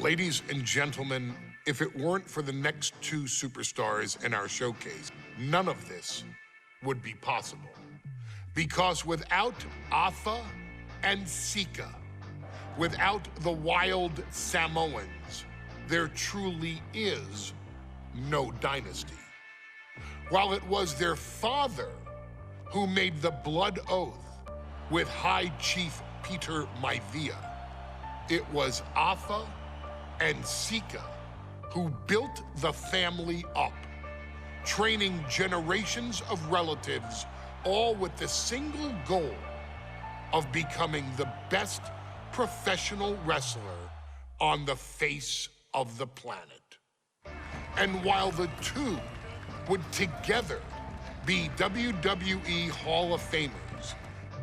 Ladies and gentlemen, if it weren't for the next two superstars in our showcase, none of this would be possible. Because without Afa and Sika, without the wild Samoans, there truly is no dynasty. While it was their father who made the blood oath with High Chief Peter Maivia, it was Afa and Sika who built the family up, training generations of relatives, all with the single goal of becoming the best professional wrestler on the face of the planet. And while the two would together be WWE Hall of Famers,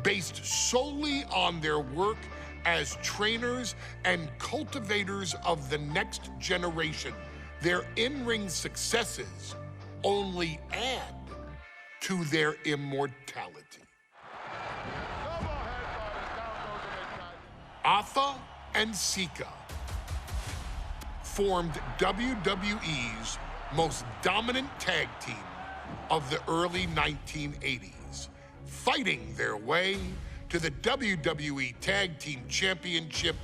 based solely on their work as trainers and cultivators of the next generation, their in-ring successes only add to their immortality. Afa and Sika formed WWE's most dominant tag team of the early 1980s, fighting their way to the WWE Tag Team Championship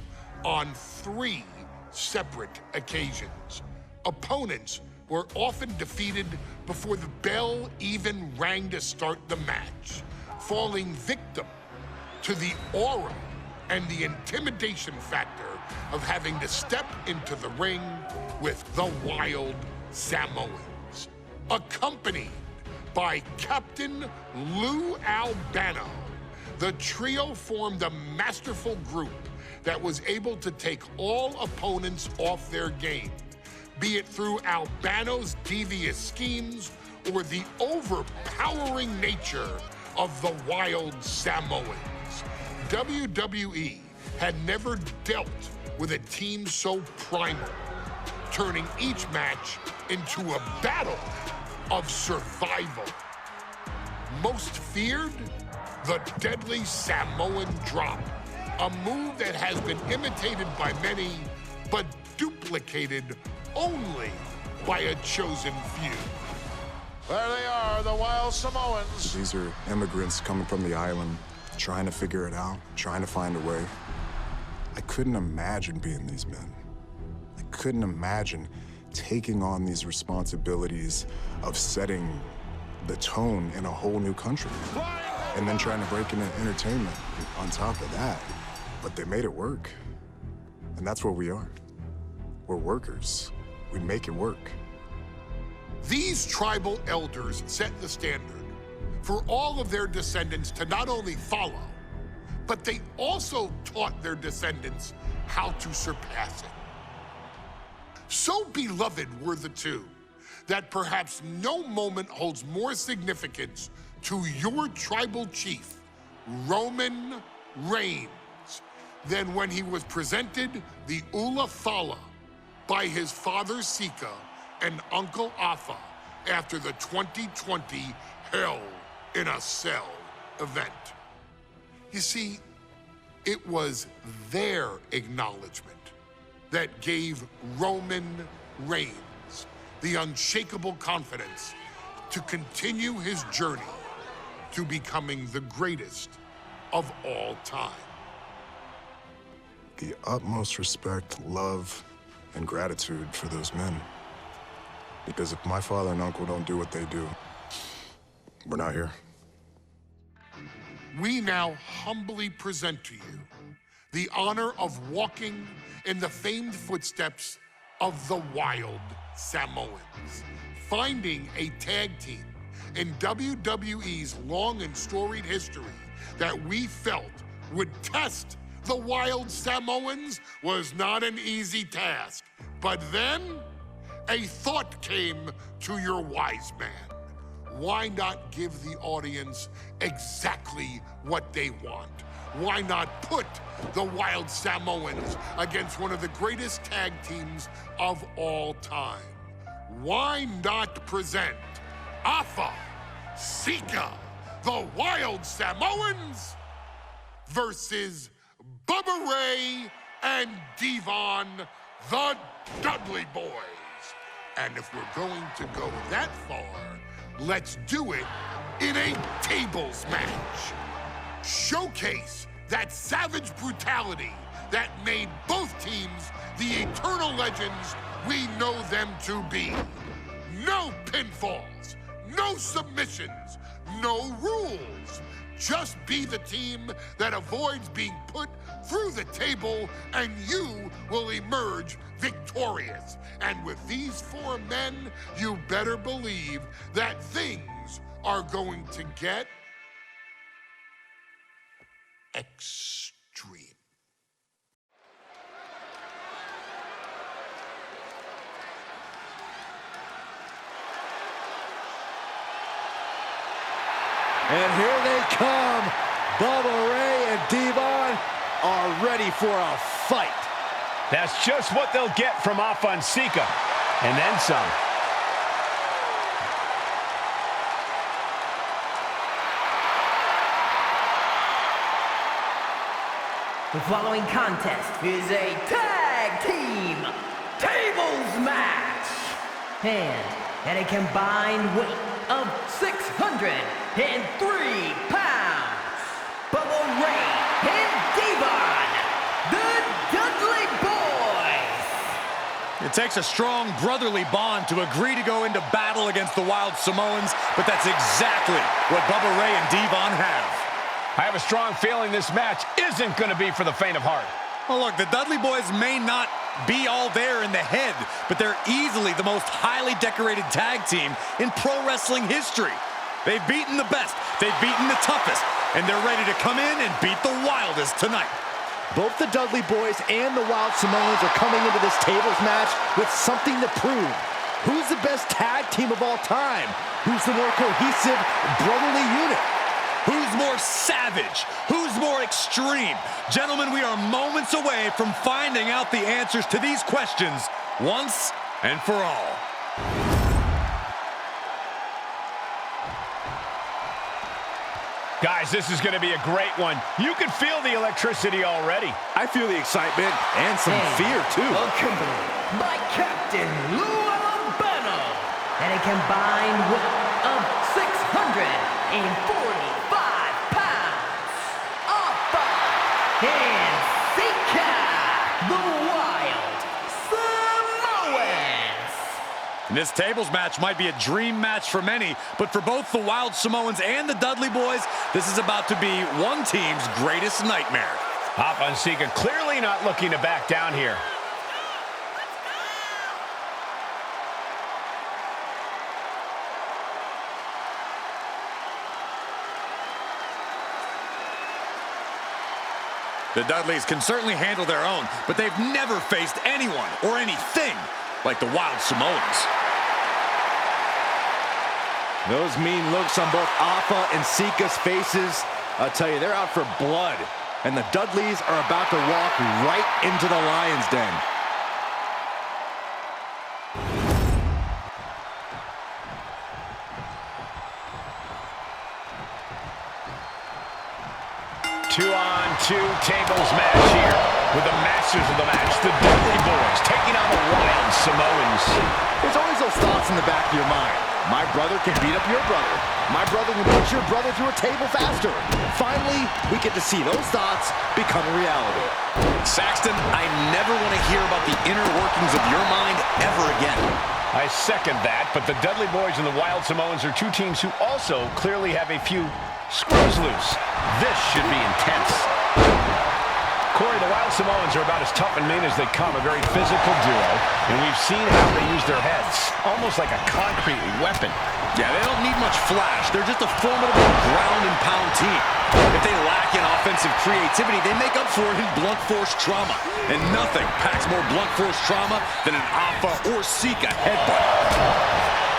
on 3 separate occasions. Opponents were often defeated before the bell even rang to start the match, falling victim to the aura and the intimidation factor of having to step into the ring with the wild Samoans, accompanied by Captain Lou Albano. The trio formed a masterful group that was able to take all opponents off their game, be it through Albano's devious schemes or the overpowering nature of the wild Samoans. WWE had never dealt with a team so primal, turning each match into a battle of survival. Most feared, the deadly Samoan drop, a move that has been imitated by many, but duplicated only by a chosen few. There they are, the wild Samoans. These are immigrants coming from the island, trying to figure it out, trying to find a way. I couldn't imagine being these men. I couldn't imagine taking on these responsibilities of setting the tone in a whole new country. And then trying to break into entertainment on top of that. But they made it work. And that's what we are. We're workers. We make it work. These tribal elders set the standard for all of their descendants to not only follow, but they also taught their descendants how to surpass it. So beloved were the two that perhaps no moment holds more significance to your tribal chief, Roman Reigns, than when he was presented the Ula Fala by his father Sika and Uncle Afa after the 2020 Hell in a Cell event. You see, it was their acknowledgement that gave Roman Reigns the unshakable confidence to continue his journey to becoming the greatest of all time. The utmost respect, love, and gratitude for those men. Because if my father and uncle don't do what they do, we're not here. We now humbly present to you the honor of walking in the famed footsteps of the wild Samoans, finding a tag team in WWE's long and storied history that we felt would test the wild Samoans was not an easy task. But then a thought came to your wise man. Why not give the audience exactly what they want? Why not put the wild Samoans against one of the greatest tag teams of all time? Why not present Afa, Sika, the wild Samoans versus Bubba Ray and Devon the Dudley Boys. And if we're going to go that far, let's do it in a tables match. Showcase that savage brutality that made both teams the eternal legends we know them to be. No pinfalls, no submissions, no rules. Just be the team that avoids being put through the table, and you will emerge victorious. And with these 4 men, you better believe that things are going to get extreme. And here they come. Bubba Ray and Devon are ready for a fight. That's just what they'll get from Afa and Sika, and then some. The following contest is a tag team tables match. And at a combined weight of 603 pounds, Bubba Ray and Devon, the Dudley Boys. It takes a strong brotherly bond to agree to go into battle against the Wild Samoans, but that's exactly what Bubba Ray and Devon have. I have a strong feeling this match isn't going to be for the faint of heart. Well, look, the Dudley Boys may not be all there in the head, but they're easily the most highly decorated tag team in pro wrestling history. They've beaten the best, they've beaten the toughest, and they're ready to come in and beat the wildest tonight. Both the Dudley Boys and the Wild Samoans are coming into this tables match with something to prove. Who's the best tag team of all time? Who's the more cohesive, brotherly unit? Who's more savage? Who's more extreme? Gentlemen, we are moments away from finding out the answers to these questions once and for all. Guys, this is going to be a great one. You can feel the electricity already. I feel the excitement and some fear, too. Accompanied by Captain Lou Albano and a combined weight of 645 pounds. Afa and Sika, the Wild Samoans. And this tables match might be a dream match for many, but for both the Wild Samoans and the Dudley Boys, this is about to be one team's greatest nightmare. Afa and Sika clearly not looking to back down here. The Dudleys can certainly handle their own, but they've never faced anyone or anything like the Wild Samoans. Those mean looks on both Afa and Sika's faces, I'll tell you, they're out for blood. And the Dudleys are about to walk right into the lion's den. Two-on-two tables match here with the masters of the match, the Dudley Boys, taking on the Wild Samoans. There's always those thoughts in the back of your mind. My brother can beat up your brother. My brother can put your brother through a table faster. Finally, we get to see those thoughts become a reality. Saxton, I never want to hear about the inner workings of your mind ever again. I second that, but the Dudley Boys and the Wild Samoans are two teams who also clearly have a few screws loose. This should be intense. Corey, the Wild Samoans are about as tough and mean as they come, a very physical duo, and we've seen how they use their heads, almost like a concrete weapon. Yeah, they don't need much flash. They're just a formidable ground and pound team. If they lack in offensive creativity, they make up for it in blunt force trauma. And nothing packs more blunt force trauma than an Afa or Sika headbutt.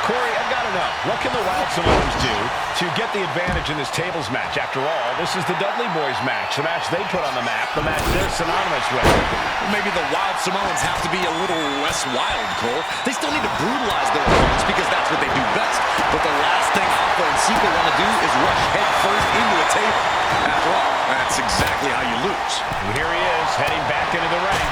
Corey, I've got to know, what can the Wild Samoans do to get the advantage in this tables match? After all, this is the Dudley Boys match, the match they put on the map, the match they're synonymous with. Maybe the Wild Samoans have to be a little less wild, Cole. They still need to brutalize their opponents because that's what they do best. But the last thing Afa and Sika want to do is rush head first into a table. After all, that's exactly how you lose. And here he is, heading back into the ring.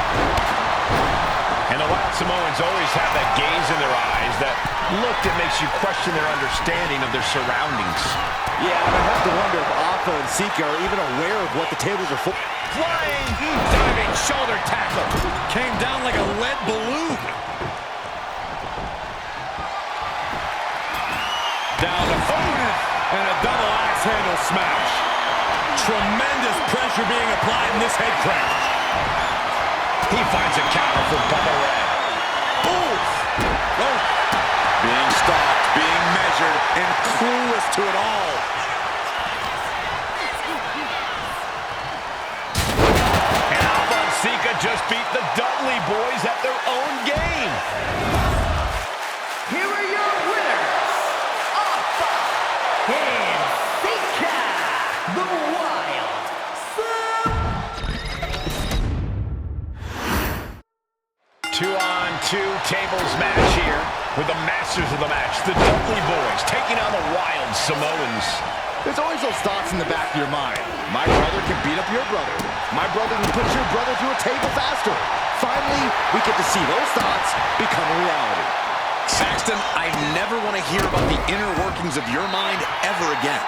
look that makes you question their understanding of their surroundings. Yeah, and I have to wonder if Alpha and Sika are even aware of what the tables are for. Flying, diving shoulder tackle. Came down like a lead balloon. Down to Foden, and a double axe handle smash. Tremendous pressure being applied in this head crank. He finds a counter for Bubba Ray. Oof. Oh. Being stalked, being measured, and clueless to it all. And Alpha and Sika just beat the Dudley Boys at their own game. Here are your winners, Alpha and Sika, the Wild Two-on-two tables match here with the masters of the match, the Dudley Boys, taking on the Wild Samoans. There's always those thoughts in the back of your mind. My brother can beat up your brother. My brother can put your brother through a table faster. Finally, we get to see those thoughts become a reality. Saxton, I never want to hear about the inner workings of your mind ever again.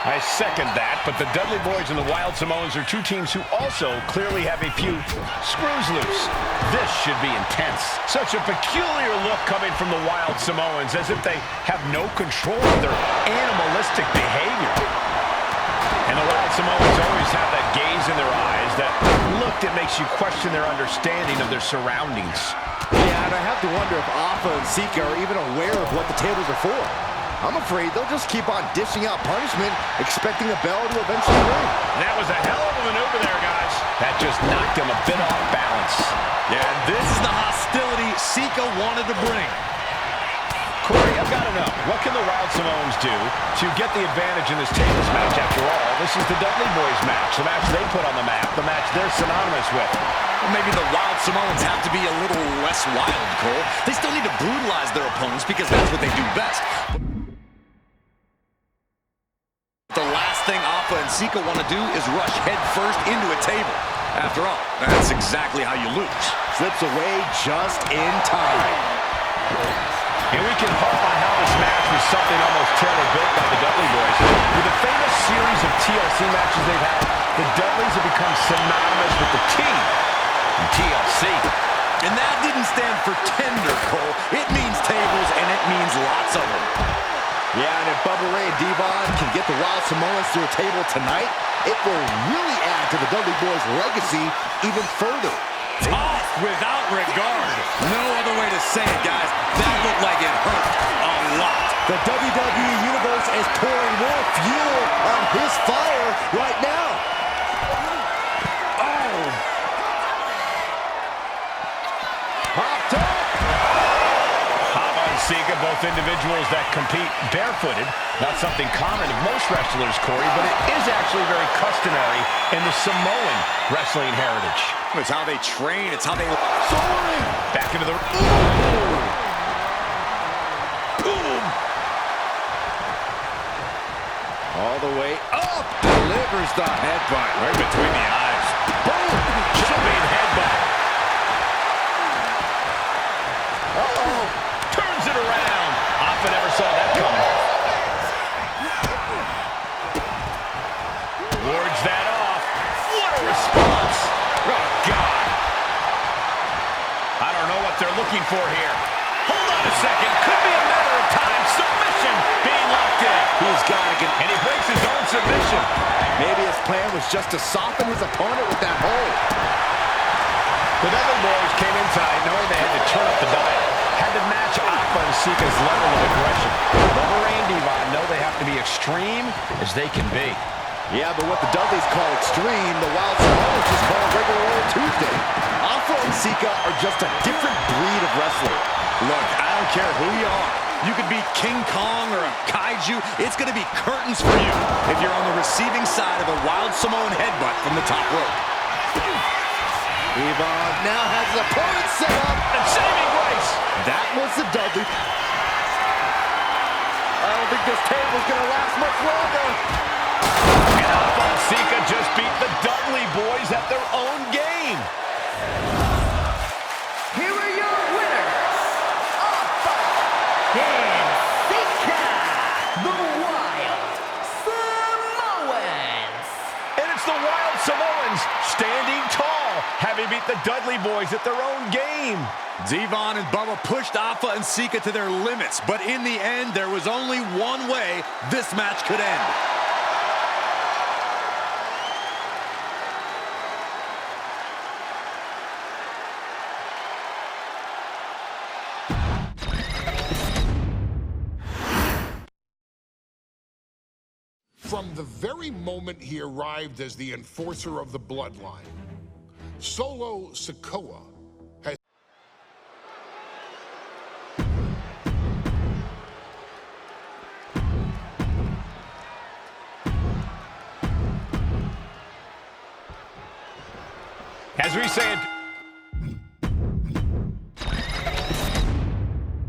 I second that, but the Dudley Boys and the Wild Samoans are two teams who also clearly have a few screws loose. This should be intense. Such a peculiar look coming from the Wild Samoans, as if they have no control of their animalistic behavior. And the Wild Samoans always have that gaze in their eyes, that look that makes you question their understanding of their surroundings. Yeah, and I have to wonder if Alpha and Sika are even aware of what the tables are for. I'm afraid they'll just keep on dishing out punishment, expecting a bell to eventually ring. That was a hell of a maneuver there, guys. That just knocked him a bit off balance. Yeah, and this is the hostility Sika wanted to bring. Corey, I've got to know, what can the Wild Samoans do to get the advantage in this tables match? After all, this is the Dudley Boys match, the match they put on the map, the match they're synonymous with. Well, maybe the Wild Samoans have to be a little less wild, Cole. They still need to brutalize their opponents because that's what they do best. The last thing Alpha and Sika want to do is rush headfirst into a table. After all, that's exactly how you lose. Slips away just in time. And we can harp on how this match was something almost tailor-built by the Dudley Boys. With the famous series of TLC matches they've had, the Dudleys have become synonymous with the T in TLC. And that didn't stand for tender, Cole. It means tables, and it means lots of them. Yeah, and if Bubba Ray and Devon can get the Wild Samoans through a table tonight, it will really add to the Dudley Boys' legacy even further. Toss without regard. No other way to say it, guys. That looked like it hurt a lot. The WWE Universe is pouring more fuel on his fire right now. Oh! Popped up! Sika, both individuals that compete barefooted. Not something common of most wrestlers, Corey, but it is actually very customary in the Samoan wrestling heritage. It's how they train. It's how they... Soaring! Back into the... Boom! All the way up. Delivers the headbutt. Right between the eyes. Boom! Jumping headbutt. Uh-oh! Turns it around. Alpha never saw that coming. Wards that off. What a response. Oh, God. I don't know what they're looking for here. Hold on a second. Could be a matter of time. Submission being locked in. He's got to get... And he breaks his own submission. Maybe his plan was just to soften his opponent with that hold. The Dudley Boys came inside knowing they had to turn up the dial. Had to match Alpha and Sika's level of aggression. Bubba Ray and Devon know they have to be extreme as they can be. Yeah, but what the Dudleys call extreme, the Wild Samoans just call regular old Tuesday. Alpha and Sika are just a different breed of wrestler. Look, I don't care who you are. You could be King Kong or a kaiju. It's going to be curtains for you if you're on the receiving side of a Wild Samoan headbutt from the top rope. Devon now has his opponent set up. And saving grace. That was the Dudley. I don't think this table's going to last much longer. And Alpha and Sika just beat the Dudley Boys at their own game. Here are your winners, Alpha and Samoans standing tall, having beat the Dudley Boys at their own game. Devon and Bubba pushed Alpha and Sika to their limits, but in the end, there was only one way this match could end. From the very moment he arrived as the enforcer of the bloodline, Solo Sikoa has As we say it